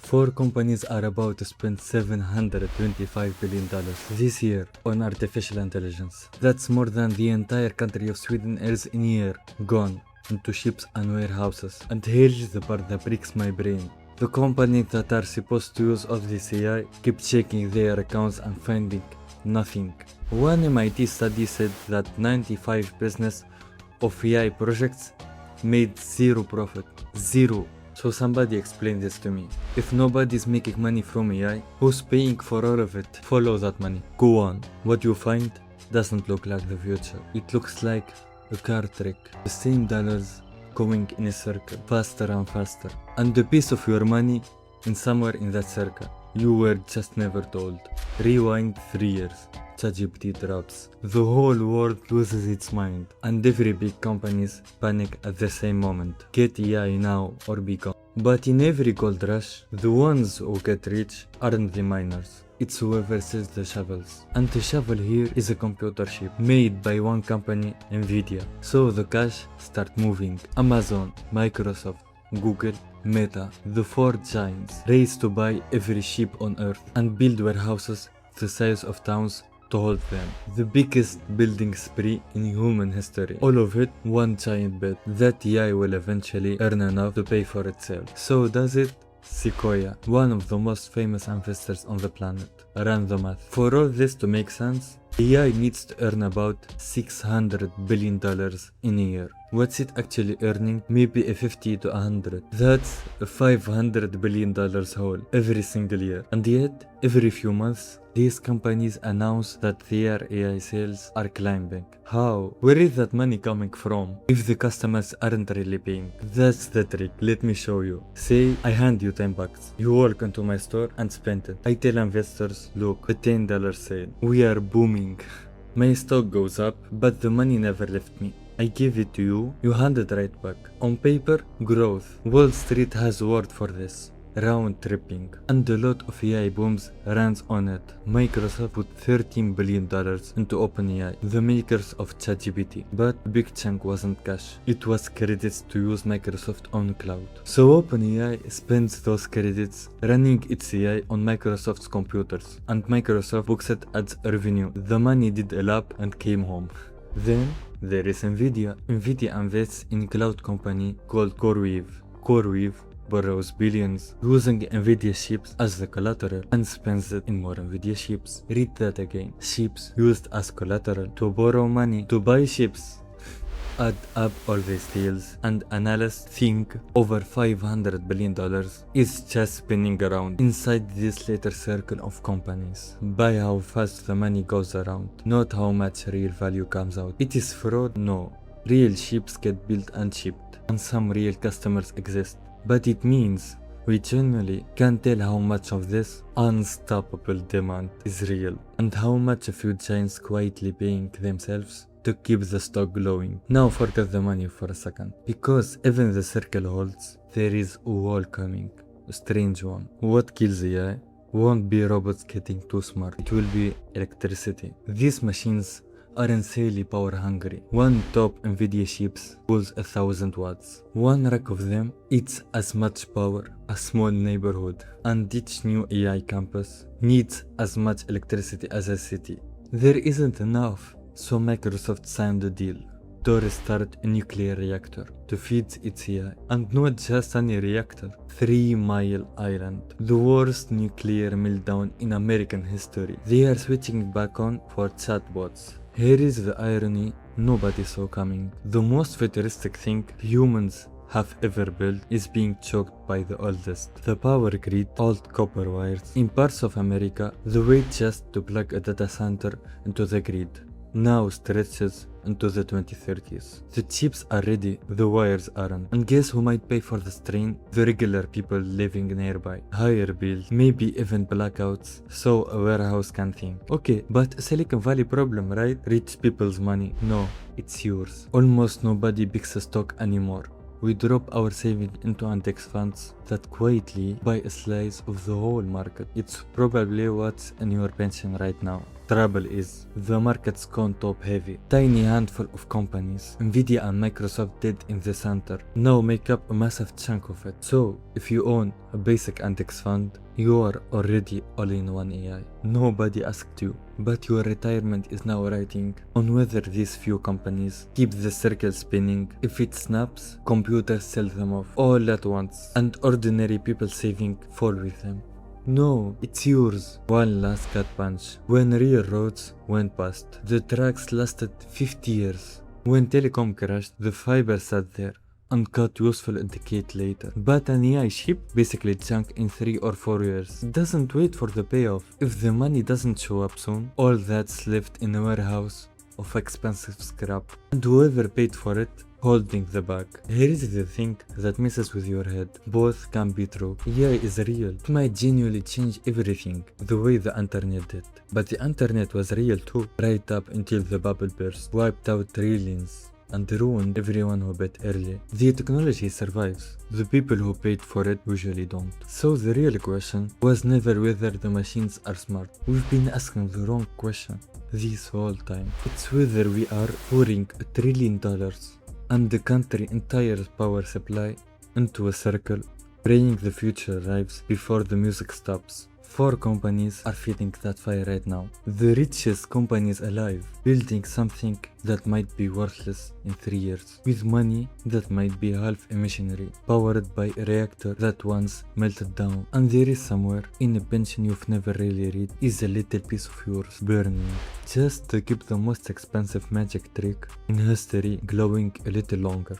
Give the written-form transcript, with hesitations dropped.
4 companies are about to spend $725 billion this year on artificial intelligence. That's more than the entire country of Sweden earns in a year, gone into ships and warehouses. And here's the part that breaks my brain. The companies that are supposed to use all this AI keep checking their accounts and finding nothing. One MIT study said that 95% of AI projects made zero profit. Zero. So somebody explain this to me. If nobody's making money from AI, who's paying for all of it? Follow that money. Go on. What you find doesn't look like the future. It looks like a car trick. The same dollars going in a circle, faster and faster. And the piece of your money in somewhere in that circle. You were just never told. Rewind 3 years. ChatGPT drops. The whole world loses its mind. And every big companies panic at the same moment. Get AI now or be gone. But in every gold rush, the ones who get rich aren't the miners. It's whoever sells the shovels. And the shovel here is a computer chip made by one company, Nvidia. So the cash start moving. Amazon, Microsoft, Google, Meta, the 4 giants race to buy every chip on earth and build warehouses the size of towns to hold them. The biggest building spree in human history. All of it one giant bet that AI will eventually earn enough to pay for itself. So does it? Sequoia, one of the most famous investors on the planet, ran the math. For all this to make sense, AI needs to earn about $600 billion in a year. What's it actually earning? Maybe a 50 to 100. That's a $500 billion hole every single year. And yet, every few months, these companies announce that their AI sales are climbing. How? Where is that money coming from if the customers aren't really paying? That's the trick. Let me show you. Say I hand you $10. You walk into my store and spend it. I tell investors, look, a $10 sale. We are booming. My stock goes up, but the money never left me. I give it to you, you hand it right back. On paper, growth. Wall Street has a word for this. Round tripping. And a lot of AI booms runs on it. Microsoft put $13 billion into OpenAI, the makers of ChatGPT. But a big chunk wasn't cash. It was credits to use Microsoft on cloud. So OpenAI spends those credits running its AI on Microsoft's computers. And Microsoft books it as revenue. The money did a lap and came home. Then there is Nvidia. Nvidia invests in a cloud company called CoreWeave. CoreWeave borrows billions using Nvidia chips as the collateral and spends it in more Nvidia chips. Read that again. Chips used as collateral to borrow money to buy chips. Add up all these deals and analysts think over $500 billion is just spinning around inside this little circle of companies. By how fast the money goes around, not how much real value comes out. It is fraud? No. Real chips get built and shipped, and some real customers exist. But it means we genuinely can't tell how much of this unstoppable demand is real and how much a few giants quietly paying themselves to keep the stock glowing. Now forget the money for a second, because even the circle holds, there is a wall coming, a strange one. What kills AI won't be robots getting too smart, it will be electricity. These machines are insanely power hungry. One top Nvidia chips pulls 1000 watts. One rack of them eats as much power as a small neighborhood, and each new AI campus needs as much electricity as a city. There isn't enough, so Microsoft signed a deal to restart a nuclear reactor to feed its AI. And not just any reactor, 3 Mile Island, the worst nuclear meltdown in American history. They are switching back on for chatbots. Here is the irony nobody saw coming. The most futuristic thing humans have ever built is being choked by the oldest. The power grid, old copper wires. In parts of America, the wait just to plug a data center into the grid now stretches into the 2030s. The chips are ready, the wires aren't. And guess who might pay for the strain? The regular people living nearby. Higher bills, maybe even blackouts, so a warehouse can think. Okay, but Silicon Valley problem, right? Rich people's money. No, it's yours. Almost nobody picks a stock anymore. We drop our savings into index funds that quietly buy a slice of the whole market. It's probably what's in your pension right now. trouble is the market's gone top heavy. Tiny handful of companies, Nvidia and Microsoft dead in the center, now make up a massive chunk of it. So if you own a basic index fund, you are already all in one AI. Nobody asked you, but your retirement is now riding on whether these few companies keep the circle spinning. If it snaps, computers sell them off all at once, and ordinary people saving fall with them. No, it's yours. One last gut punch. When real roads went past, the tracks lasted 50 years. When telecom crashed, the fiber sat there and got useful a decade later. But an AI chip basically junk in 3 or 4 years. Doesn't wait for the payoff. If the money doesn't show up soon, all that's left in a warehouse of expensive scrap. And whoever paid for it, holding the bag. Here is the thing that messes with your head. Both can be true. AI is real. It might genuinely change everything, the way the internet did. But the internet was real too, right up until the bubble burst, wiped out trillions, and ruined everyone who bet early. The technology survives. The people who paid for it usually don't. So the real question was never whether the machines are smart. We've been asking the wrong question this whole time. It's whether we are pouring $1 trillion and the country's entire power supply into a circle, praying the future arrives before the music stops. 4 companies are feeding that fire right now. The richest companies alive, building something that might be worthless in 3 years, with money that might be half emissionary, powered by a reactor that once melted down. And there is somewhere in a pension you've never really read is a little piece of yours burning, just to keep the most expensive magic trick in history glowing a little longer.